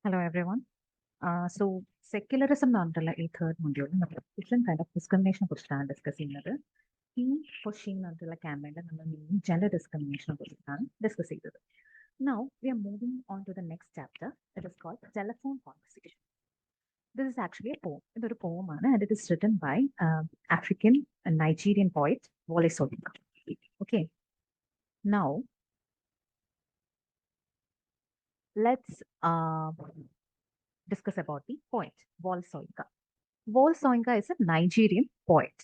Hello, everyone. Secularism എന്നുള്ള ഈ third മൊഡ്യൂളിൽ നമ്മൾ ഡിഫറെന്റ് കൈൻഡ് ഓഫ് ഡിസ്ക്രിമിനേഷനെ കുറിച്ചാണ് ഡിസ്കസ് ചെയ്യുന്നത്. ഈ പൊഷീൻ എന്നുള്ള ക്യാമ്പയിനിൽ നമ്മൾ മെയിൻ ജെൻഡർ ഡിസ്ക്രിമിനേഷനെ കുറിച്ചാണ് ഡിസ്കസ് ചെയ്തത്. Now we are moving on to the next chapter. It is called Telephone Conversation. This is actually a poem. ഇതൊരു പോമാണ് and it is written by African Nigerian poet Wole Soyinka. Okay. Now let's discuss about the poet Wole Soyinka. Wole Soyinka is a Nigerian poet.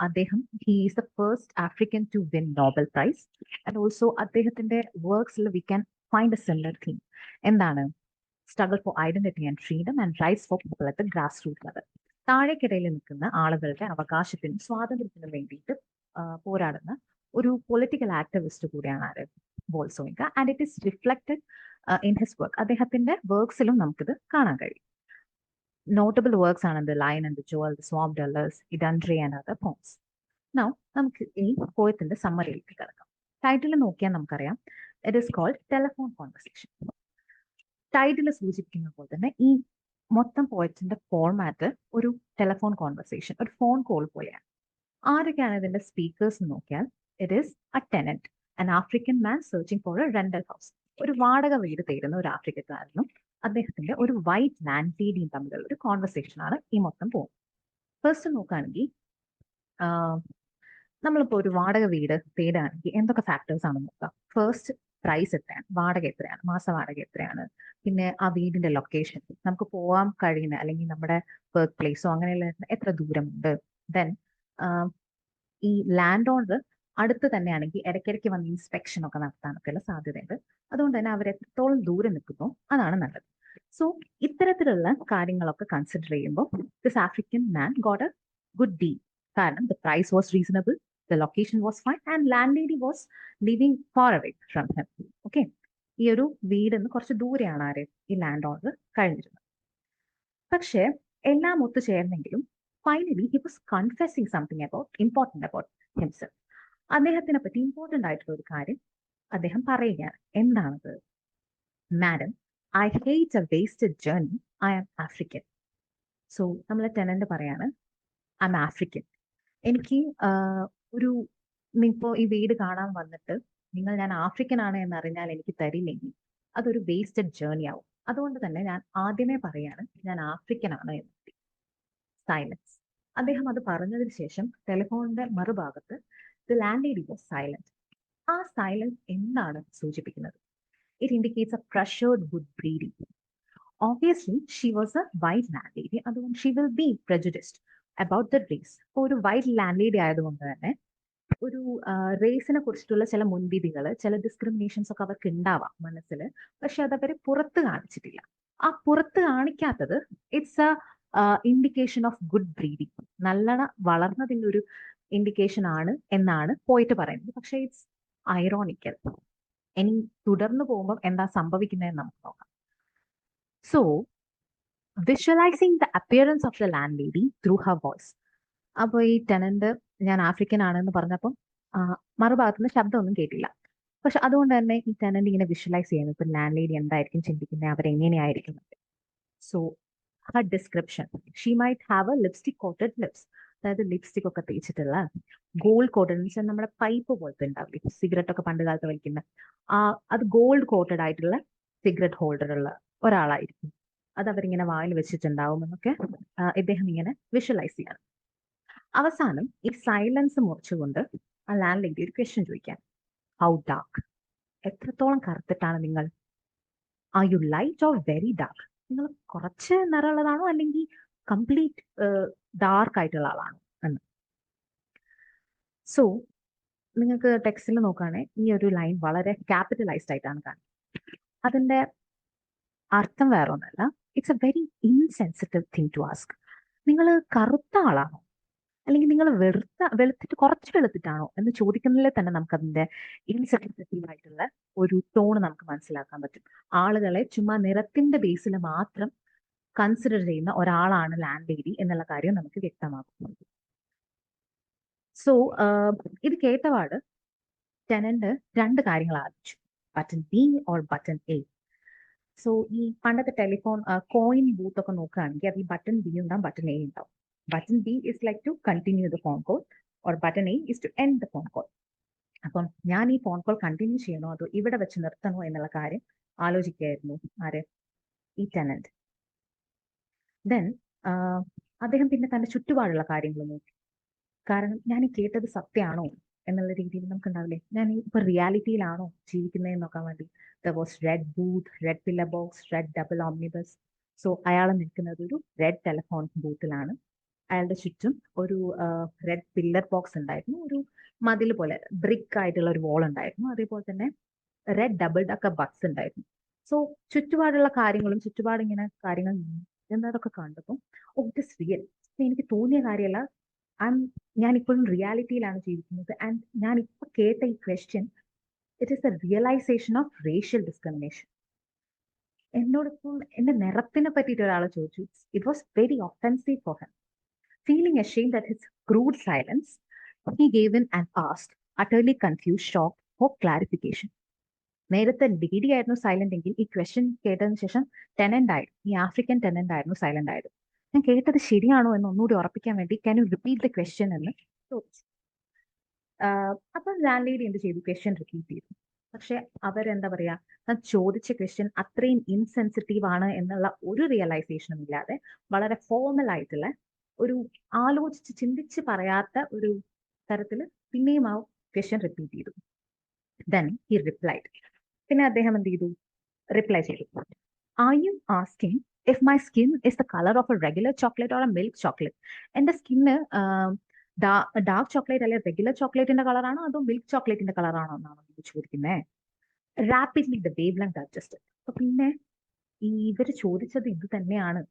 അദ്ദേഹം he is the first African to win Nobel Prize and also അദ്ദേഹത്തിന്റെ വർക്ക്സിൽ we can find a similar theme. എന്താണ്? Struggle for identity and freedom and rights for people at the grassroots level. താഴേക്കിടയിൽ നിൽക്കുന്ന ആളുകളുടെ അവകാശത്തിനും സ്വാതന്ത്ര്യത്തിനും വേണ്ടിയിട്ട് പോരാടുന്ന ഒരു political activist കൂടിയാണ് ആര്? Wole Soyinka. And it is reflected in his work. അദ്ദേഹത്തിന്റെ വർക്ക്സിലും നമുക്കിത് കാണാൻ കഴിയും. Notable works are The Lion and the Jewel, The Swamp Dwellers, Idundre and other poems. Now, നമുക്ക് ഈ പോയത്തിന്റെ സമ്മറിയിലേക്ക് കിടക്കാം. ടൈറ്റിൽ നോക്കിയാൽ നമുക്കറിയാം, it is called telephone conversation. Title സൂചിപ്പിക്കുന്ന പോലെ തന്നെ ഈ മൊത്തം പോയറ്റിന്റെ ഫോർമാറ്റ് ഒരു ടെലിഫോൺ കോൺവെർസേഷൻ, ഒരു ഫോൺ കോൾ പോലെയാണ്. ആരൊക്കെയാണ് ഇതിന്റെ സ്പീക്കേഴ്സ് നോക്കിയാൽ, it is a tenant, an African man searching for a rental house. ഒരു വാടക വീട് തേടുന്ന ഒരു ആഫ്രിക്കക്കാരനും അദ്ദേഹത്തിന്റെ ഒരു വൈറ്റ് ലാൻഡ് ലേഡിയും തമ്മിലുള്ള ഒരു കോൺവെർസേഷൻ ആണ് ഈ മൊത്തം പോകുന്നത്. ഫസ്റ്റ് നോക്കുകയാണെങ്കിൽ നമ്മളിപ്പോൾ ഒരു വാടക വീട് തേടുകയാണെങ്കിൽ എന്തൊക്കെ ഫാക്ടേഴ്സ് ആണ് നോക്കുക? ഫസ്റ്റ്, പ്രൈസ് എത്രയാണ്, വാടക എത്രയാണ്, മാസ വാടക എത്രയാണ്, പിന്നെ ആ വീടിന്റെ ലൊക്കേഷൻ, നമുക്ക് പോകാൻ കഴിയുന്ന അല്ലെങ്കിൽ നമ്മുടെ വർക്ക് പ്ലേസോ അങ്ങനെയുള്ള എത്ര ദൂരമുണ്ട്. ദെൻ ഈ ലാൻഡ് ഓണർ അടുത്ത് തന്നെയാണെങ്കിൽ ഇടയ്ക്കിടയ്ക്ക് വന്ന് ഇൻസ്പെക്ഷൻ ഒക്കെ നടത്താനൊക്കെയുള്ള സാധ്യതയുണ്ട്. അതുകൊണ്ട് തന്നെ അവർ എത്രത്തോളം ദൂരം നിൽക്കുന്നു അതാണ് നല്ലത്. സോ ഇത്തരത്തിലുള്ള കാര്യങ്ങളൊക്കെ കൺസിഡർ ചെയ്യുമ്പോൾ this African man got a good deal. കാരണം the price was reasonable, the location was fine and landlady was living far away from him. Okay, ഈ ഒരു വീടിന്ന് കുറച്ച് ദൂരെയാണ് ആര്? ഈ ലാൻഡ് ഓണർ കഴിഞ്ഞിരുന്നത്. പക്ഷേ എല്ലാം ഒത്തുചേർന്നെങ്കിലും finally he was confessing something important about himself. അദ്ദേഹത്തിനെ പറ്റി ഇമ്പോർട്ടന്റ് ആയിട്ടുള്ള ഒരു കാര്യം അദ്ദേഹം പറയുകയാണ്. എന്താണത്? Madam, I hate a wasted journey, I am African. So നമ്മളെ ടെനന്റ് പറയാണ്, ഐ ആം ആഫ്രിക്കൻ. എനിക്ക് ഒരു ഇപ്പോൾ ഈ വീട് കാണാൻ വന്നിട്ട് നിങ്ങൾ ഞാൻ ആഫ്രിക്കൻ ആണ് എന്നറിഞ്ഞാൽ എനിക്ക് തരില്ലെങ്കിൽ അതൊരു വേസ്റ്റഡ് ജേർണി ആവും. അതുകൊണ്ട് തന്നെ ഞാൻ ആദ്യമേ പറയാണ് ഞാൻ ആഫ്രിക്കൻ ആണ് എന്ന്. സൈലൻസ്. അദ്ദേഹം അത് പറഞ്ഞതിന് ശേഷം ടെലിഫോണിന്റെ മറുഭാഗത്ത് the landlady was silent. ആ സൈലൻസ് എന്താണ് സൂചിപ്പിക്കുന്നത്? It indicates a pressured good breeding. Obviously, she was a white landlady. അതുകൊണ്ട് she will be prejudiced about the race. ഒരു വൈറ്റ് ലാൻഡ് ലേഡി ആയതുകൊണ്ട് തന്നെ ഒരു റേസിനെ കുറിച്ചിട്ടുള്ള ചില മുൻവിധികൾ, ചില ഡിസ്ക്രിമിനേഷൻസ് ഒക്കെ അവർക്ക് ഉണ്ടാവാം മനസ്സിൽ. പക്ഷെ അത് അവർ പുറത്ത് കാണിച്ചിട്ടില്ല. ആ പുറത്ത് കാണിക്കാത്തത് it's a indication of good breeding, നല്ലോണം വളർന്നതിൻ്റെ ഒരു ഇൻഡിക്കേഷൻ ആണ് എന്നാണ് പോയിട്ട് പറയുന്നത്. പക്ഷെ ഇറ്റ്സ് ഐറോണിക്കൽ. ഇനി തുടർന്ന് പോകുമ്പോൾ എന്താ സംഭവിക്കുന്നതെന്ന് നമുക്ക് നോക്കാം. So, visualizing the appearance of the landlady through her voice. അപ്പോൾ ഈ ടെനന്റ് ഞാൻ ആഫ്രിക്കൻ ആണെന്ന് പറഞ്ഞപ്പം മറുഭാഗത്തു നിന്ന് ശബ്ദമൊന്നും കേട്ടില്ല. പക്ഷെ അതുകൊണ്ട് തന്നെ ഈ ടെനന്റ് ഇങ്ങനെ വിഷ്വലൈസ് ചെയ്യുന്നു, ഇപ്പൊ ലാൻഡ് ലേഡി എന്തായിരിക്കും ചിന്തിക്കുന്നത്, അവരെങ്ങനെയായിരിക്കുന്നത്. So her description, she might have a lipstick coated lips. അതായത് ലിപ്സ്റ്റിക് ഒക്കെ തേച്ചിട്ടുള്ള ഗോൾഡ് കോട്ടഡ് എന്ന് വെച്ചാൽ നമ്മുടെ പൈപ്പ് പോലത്തെ ഉണ്ടാവില്ലേ, സിഗരറ്റ് ഒക്കെ പണ്ട് കാലത്ത് വലിക്കുന്ന അത് ഗോൾഡ് കോട്ടഡ് ആയിട്ടുള്ള സിഗരറ്റ് ഹോൾഡർ ഉള്ള ഒരാളായിരിക്കും. അത് അവരിങ്ങനെ വായിൽ വെച്ചിട്ടുണ്ടാവുമെന്നൊക്കെ ഇദ്ദേഹം ഇങ്ങനെ വിഷ്വലൈസ് ചെയ്യണം. അവസാനം ഈ സൈലൻസ് മുറിച്ചുകൊണ്ട് ആ ലാൻഡ് ലേഡി ഒരു ക്വസ്റ്റ്യൻ ചോദിക്കാൻ, ഹൗ ഡാർക്ക്, എത്രത്തോളം കറുത്തിട്ടാണ് നിങ്ങൾ? Are you light or very dark? നിങ്ങൾ കുറച്ച് നിറമുള്ളതാണോ അല്ലെങ്കിൽ കംപ്ലീറ്റ് ഡാർക്ക് ആയിട്ടുള്ള ആളാണോ എന്ന്. സോ നിങ്ങൾക്ക് ടെക്സ്റ്റിൽ നോക്കുകയാണെങ്കിൽ ഈ ഒരു ലൈൻ വളരെ ക്യാപിറ്റലൈസ്ഡ് ആയിട്ടാണ് കാണുന്നത്. അതിന്റെ അർത്ഥം വേറെ ഒന്നല്ല, it's a very insensitive thing to ask. നിങ്ങൾ കറുത്ത ആളാണോ അല്ലെങ്കിൽ നിങ്ങൾ വെളുത്തിട്ട് കുറച്ച് വെളുത്തിട്ടാണോ എന്ന് ചോദിക്കുന്നതിൽ തന്നെ നമുക്ക് അതിന്റെ ഇൻസെൻസിറ്റീവ് ആയിട്ടുള്ള ഒരു ടോൺ നമുക്ക് മനസ്സിലാക്കാൻ പറ്റും. ആളുകളെ ചുമ്മാ നിറത്തിന്റെ ബേസിൽ മാത്രം കൺസിഡർ ചെയ്യുന്ന ഒരാളാണ് ലാൻഡ് ലേഡി എന്നുള്ള കാര്യം നമുക്ക് വ്യക്തമാക്കും. സോ ഇത് കേട്ടപാട് ടെനന്റ് രണ്ട് കാര്യങ്ങൾ ആലോചിച്ചു, button B or button A. So ഈ പണ്ടത്തെ ടെലിഫോൺ കോയിൻ ബൂത്ത് ഒക്കെ നോക്കുകയാണെങ്കിൽ അതിൽ ബട്ടൺ ബി ഉണ്ടാവും, ബട്ടൺ എ ഉണ്ടാവും. Button B is like to continue the phone call, or button A is to end the phone call. അപ്പം ഞാൻ ഈ ഫോൺ കോൾ കണ്ടിന്യൂ ചെയ്യണോ അതോ ഇവിടെ വെച്ച് നിർത്തണോ എന്നുള്ള കാര്യം ആലോചിക്കുകയായിരുന്നു ആര്, ഈ ടെനന്റ്. ദെൻ അദ്ദേഹം പിന്നെ തന്റെ ചുറ്റുപാടുള്ള കാര്യങ്ങൾ നോക്കി. കാരണം ഞാൻ ഈ കേട്ടത് സത്യമാണോ എന്നുള്ള രീതിയിൽ നമുക്കുണ്ടാവില്ലേ, ഞാൻ ഇപ്പൊ റിയാലിറ്റിയിലാണോ ജീവിക്കുന്നതെന്ന് നോക്കാൻ വേണ്ടി. There was red booth, red pillar box, red double ഓംനിബസ്. So അയാൾ നിൽക്കുന്നത് ഒരു റെഡ് ടെലിഫോൺ ബൂത്തിലാണ്. അയാളുടെ ചുറ്റും ഒരു റെഡ് പില്ലർ ബോക്സ് ഉണ്ടായിരുന്നു, ഒരു മതിൽ പോലെ ബ്രിക്ക് ആയിട്ടുള്ള ഒരു വോൾ ഉണ്ടായിരുന്നു. അതേപോലെ തന്നെ റെഡ് ഡബിൾ ഡക്കർ ബസ് ഉണ്ടായിരുന്നു. സോ ചുറ്റുപാടുള്ള കാര്യങ്ങളും ചുറ്റുപാട് ഇങ്ങനെ കാര്യങ്ങൾ എന്നതൊക്കെ കണ്ടപ്പോൾ ഇറ്റ് ഇസ് റിയൽ. എനിക്ക് തോന്നിയ കാര്യമല്ല, ഞാൻ ഇപ്പോഴും റിയാലിറ്റിയിലാണ് ജീവിക്കുന്നത്. ആൻഡ് ഞാൻ ഇപ്പൊ കേട്ട ഈ question, it is a realisation of racial discrimination. എന്നോടൊപ്പം എന്റെ നിറത്തിനെ പറ്റിയിട്ട് ഒരാൾ ചോദിച്ചു. It was very offensive for him. Feeling ashamed at his crude silence, he gave in and asked, utterly confused, shocked for clarification. നേരത്തെ ലേഡി ആയിരുന്നു silent എങ്കിൽ ഈ ക്വസ്റ്റ്യൻ കേട്ടതിന് ശേഷം ടെനന്റ് ആയിരുന്നു, ഈ ആഫ്രിക്കൻ ടെനന്റ് ആയിരുന്നു സൈലന്റ് ആയത്. ഞാൻ കേട്ടത് ശരിയാണോ എന്ന് ഒന്നുകൂടി ഉറപ്പിക്കാൻ വേണ്ടി can you repeat the question എന്ന് ചോദിച്ചു. അപ്പൊ ലാൻഡ് ലേഡി എന്ത് ചെയ്തു, ക്വസ്റ്റ്യൻ റിപ്പീറ്റ് ചെയ്തു. പക്ഷെ അവരെന്താ പറയാ, ഞാൻ ചോദിച്ച ക്വസ്റ്റ്യൻ അത്രയും ഇൻസെൻസിറ്റീവ് ആണ് എന്നുള്ള ഒരു റിയലൈസേഷനും ഇല്ലാതെ വളരെ ഫോർമൽ ആയിട്ടുള്ള ഒരു ആലോചിച്ച് ചിന്തിച്ച് പറയാത്ത ഒരു തരത്തിൽ പിന്നെയും ആ ക്വസ്റ്റ്യൻ റിപ്പീറ്റ് ചെയ്തു. Then he replied. പിന്നെ അദ്ദേഹം എന്ത് ചെയ്തു, റിപ്ലൈ ചെയ്തു, are you asking if my skin is the colour of A regular chocolate or A milk chocolate? എന്റെ സ്കിന്ന് ഡാർക്ക് ചോക്ലേറ്റ് അല്ലെങ്കിൽ റെഗുലർ ചോക്ലേറ്റിന്റെ കളറാണോ അതോ മിൽക്ക് ചോക്ലേറ്റിന്റെ കളറാണോ എന്നാണോ നിങ്ങൾ ചോദിക്കുന്നത്? Rapidly the wave length adjusted. അപ്പൊ പിന്നെ ഇവർ ചോദിച്ചത് ഇത് തന്നെയാണ്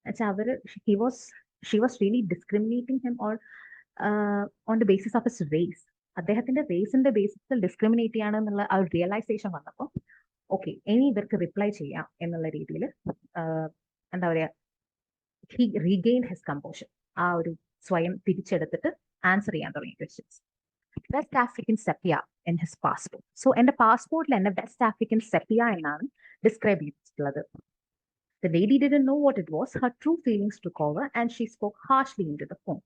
വെച്ചാൽ അവര് she was really discriminating him or on the basis of his race. അദ്ദേഹത്തിന്റെ റേസിന്റെ ബേസിസിൽ ഡിസ്ക്രിമിനേറ്റ് ചെയ്യാണ് എന്നുള്ള ആ ഒരു റിയലൈസേഷൻ വന്നപ്പോൾ ഓക്കെ ഇനി ഇവർക്ക് റിപ്ലൈ ചെയ്യാം എന്നുള്ള രീതിയിൽ എന്താ പറയാ, ഹി റീഗെയിൻ ഹിസ് കമ്പോഷൻ. ആ ഒരു സ്വയം തിരിച്ചെടുത്തിട്ട് ആൻസർ ചെയ്യാൻ തുടങ്ങി questions. West African sepia in his passport. So എന്റെ പാസ്പോർട്ടിൽ എന്നെ വെസ്റ്റ് ആഫ്രിക്കൻ സെപ്പിയ എന്നാണ് ഡിസ്ക്രൈബ് ചെയ്തിട്ടുള്ളത്. The lady didn't know what it was. Her true feelings took over and she spoke harshly into the phone.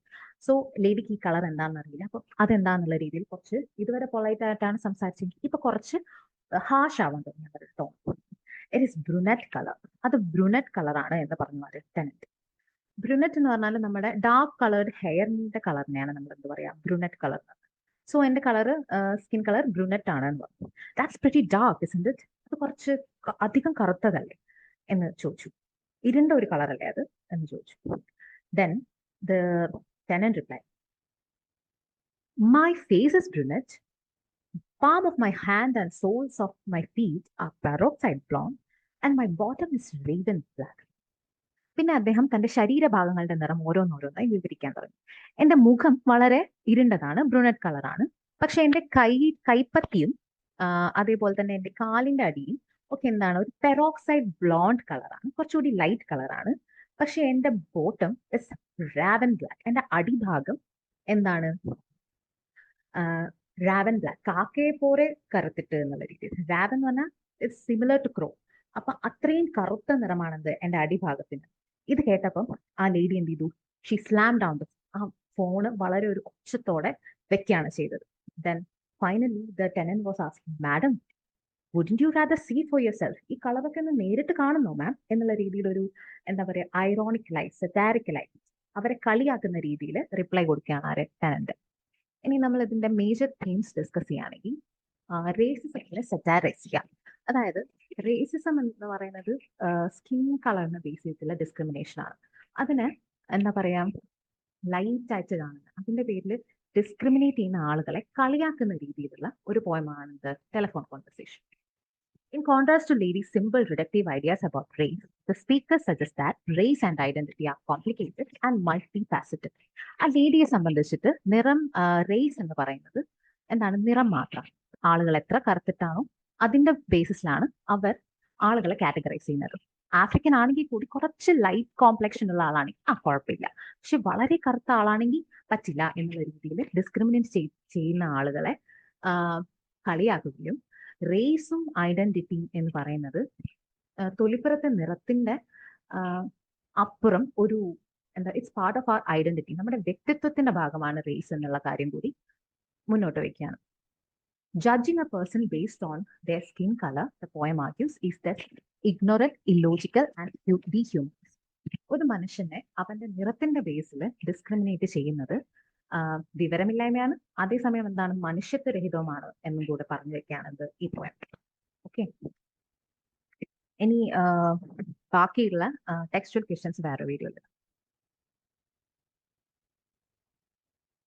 So ലേഡിക്ക് ഈ colour എന്താണെന്ന് അറിയില്ല. അപ്പൊ അതെന്താന്നുള്ള രീതിയിൽ കുറച്ച് ഇതുവരെ പൊളൈറ്റ് ആയിട്ടാണ് സംസാരിച്ചെങ്കിൽ ഇപ്പൊ കുറച്ച് ഹാഷ് ആവാൻ തുടങ്ങി അവരുടെ ടോൺ. It is brunette colour. അത് ബ്രുനറ്റ് കളറാണ് എന്ന് പറഞ്ഞു ടെനന്റ്. ബ്രുനറ്റ് എന്ന് പറഞ്ഞാൽ നമ്മുടെ ഡാർക്ക് കളേർഡ് ഹെയറിന്റെ കളറിനെയാണ് നമ്മൾ എന്ത് പറയാ, ബ്രുനറ്റ് കളർ. സോ എന്റെ കളർ സ്കിൻ കളർ ബ്രുനറ്റ് ആണ് എന്ന് പറഞ്ഞു. That's pretty dark isn't it? അത് കുറച്ച് അധികം കറുത്തതല്ലേ എന്ന് ചോദിച്ചു. ഇരുണ്ട ഒരു കളർ അല്ലേ അത് എന്ന് ചോദിച്ചു. Then the tenant reply, my face is brunette, palm of my hand and soles of my feet are peroxide blonde and my bottom is raven black. പിന്നെ അദ്ദേഹം തന്റെ ശരീരഭാഗങ്ങളുടെ നിറം ഓരോന്നോരോന്നായി വിവരിക്കാൻ തുടങ്ങി. എന്റെ മുഖം വളരെ ഇരുണ്ടതാണ്, ബ്രുനറ്റ് കളറാണ്. പക്ഷെ എന്റെ കൈപ്പത്തിയും അതേപോലെ തന്നെ എന്റെ കാലിന്റെ അടിയും ഒക്കെ എന്താണ്, ഒരു പെറോക്സൈഡ് ബ്ലോണ്ട് കളറാണ്, കുറച്ചുകൂടി ലൈറ്റ് കളറാണ്. പക്ഷെ എന്റെ ബോട്ടം ഇസ് റാവൻ ബ്ലാക്ക്. എന്റെ അടിഭാഗം എന്താണ്, റാവൻ ബ്ലാക്ക്, കാക്കയെ പോലെ കറുത്തിട്ട് എന്നുള്ള രീതിയിൽ. റാവൻ എന്ന് പറഞ്ഞാൽ ഇറ്റ്സ് സിമിലർ ടു ക്രോ. അപ്പൊ അത്രയും കറുത്ത നിറമാണെന്ത് എന്റെ അടിഭാഗത്തിന്. ഇത് കേട്ടപ്പം ആ ലേഡി എന്ത് ചെയ്തു, ഷീ സ്ലാം ഡൗൺ ആ ഫോണ് വളരെ ഒരു ഒച്ചത്തോടെ വെക്കുകയാണ് ചെയ്തത്. Then finally the tenant was asking, madam wouldn't you rather see for yourself? ഈ കളറൊക്കെ ഒന്ന് നേരിട്ട് കാണുന്നോ മാം എന്നുള്ള രീതിയിൽ ഒരു എന്താ പറയാ ഐറോണിക്കലായി സെറ്റാരിക്കലായി അവരെ കളിയാക്കുന്ന രീതിയിൽ റിപ്ലൈ കൊടുക്കുകയാണ് ആര്, ടെനന്റ്. ഇനി നമ്മൾ ഇതിന്റെ മേജർ തീംസ് ഡിസ്കസ് ചെയ്യുകയാണെങ്കിൽ റേസിസത്തിനെ സെറ്റാറൈസ് ചെയ്യാം. അതായത് റേസിസം എന്ന് പറയുന്നത് സ്കിൻ കളറിനെ ബേസ് ചെയ്തിട്ടുള്ള ഡിസ്ക്രിമിനേഷൻ ആണ്. അതിന് എന്താ പറയാ ലൈറ്റ് ആയിട്ട് കാണുന്നത്, അതിന്റെ പേരിൽ ഡിസ്ക്രിമിനേറ്റ് ചെയ്യുന്ന ആളുകളെ കളിയാക്കുന്ന രീതിയിലുള്ള ഒരു പോയമാണ് ഇത് telephone conversation. In contrast to Lady's simple reductive ideas about race, the speaker suggests that race and identity are complicated and multifaceted. ആ ലേഡിയെ സംബന്ധിച്ചിട്ട് നിറം, റേസ് എന്ന് പറയുന്നത് എന്താണ്, നിറം മാത്രം. ആളുകൾ എത്ര കറുത്തിട്ടാണോ അതിന്റെ ബേസിസിലാണ് അവർ ആളുകളെ കാറ്റഗറൈസ് ചെയ്യുന്നത്. ആഫ്രിക്കൻ ആണെങ്കിൽ കൂടി കുറച്ച് ലൈറ്റ് കോംപ്ലക്ഷൻ ഉള്ള ആളാണെങ്കിൽ കുഴപ്പമില്ല, പക്ഷെ വളരെ കറുത്ത ആളാണെങ്കിൽ പറ്റില്ല എന്നുള്ള രീതിയിൽ ഡിസ്ക്രിമിനേറ്റ് ചെയ്യുന്ന ആളുകളെ കളിയാക്കുകയും റേസും ഐഡന്റിറ്റിയും എന്ന് പറയുന്നത് തൊലിപ്പുറത്തെ നിറത്തിന്റെ അപ്പുറം ഒരു എന്താ, it's part of our identity, നമ്മുടെ വ്യക്തിത്വത്തിന്റെ ഭാഗമാണ് റേസ് എന്നുള്ള കാര്യം കൂടി മുന്നോട്ട് വയ്ക്കുകയാണ്. Judging a person based on their skin color, the poem argues, is that ignorant, illogical and dehumanizing. ഒരു മനുഷ്യനെ അവന്റെ നിറത്തിന്റെ ബേസിൽ ഡിസ്ക്രിമിനേറ്റ് ചെയ്യുന്നത് വിവരമില്ലായ്മയാണ്, അതേസമയം എന്താണ്, മനുഷ്യത്വരഹിതവുമാണ് എന്നും കൂടെ പറഞ്ഞു വെക്കുകയാണത് ഈ പോയം. ഓക്കെ, ഇനി ബാക്കിയുള്ള ടെക്സ്റ്റുവൽ ക്വസ്റ്റ്യൻസ് വേറെ വീഡിയോയിൽ